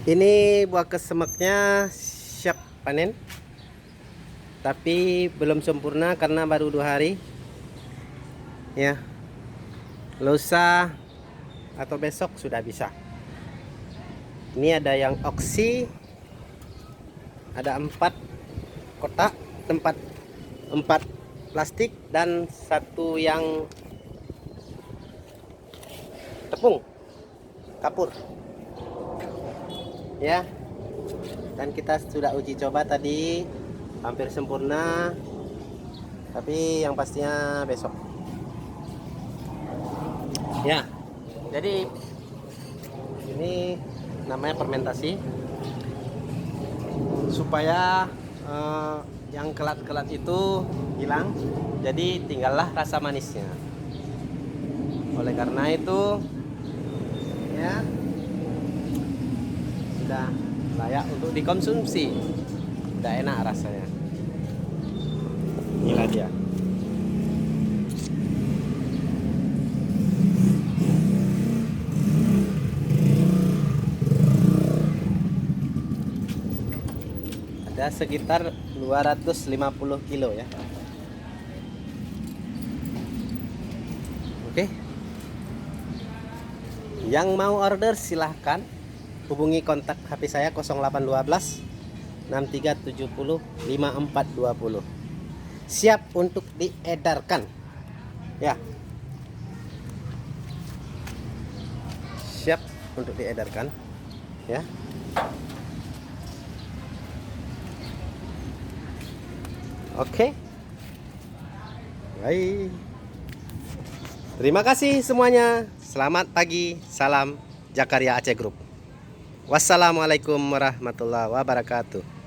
Ini buah kesemaknya siap panen, tapi belum sempurna karena baru 2 hari. Ya, lusa atau besok sudah bisa. Ini ada yang oksi, ada 4 kotak, tempat 4 plastik dan 1 yang tepung kapur. Ya, dan kita sudah uji coba tadi, hampir sempurna, tapi yang pastinya besok. Ya, jadi ini namanya fermentasi supaya yang kelat-kelat itu hilang, jadi tinggallah rasa manisnya. Oleh karena itu, ya, sudah layak untuk dikonsumsi. Udah enak rasanya. Inilah dia. Ada sekitar 250 kilo ya. Oke. Yang mau order silahkan hubungi kontak HP saya 0812 6370 5420. Siap untuk diedarkan. Ya. Siap untuk diedarkan. Ya. Oke. Baik. Terima kasih semuanya. Selamat pagi. Salam Jakaria Aceh Group. Wassalamualaikum warahmatullahi wabarakatuh.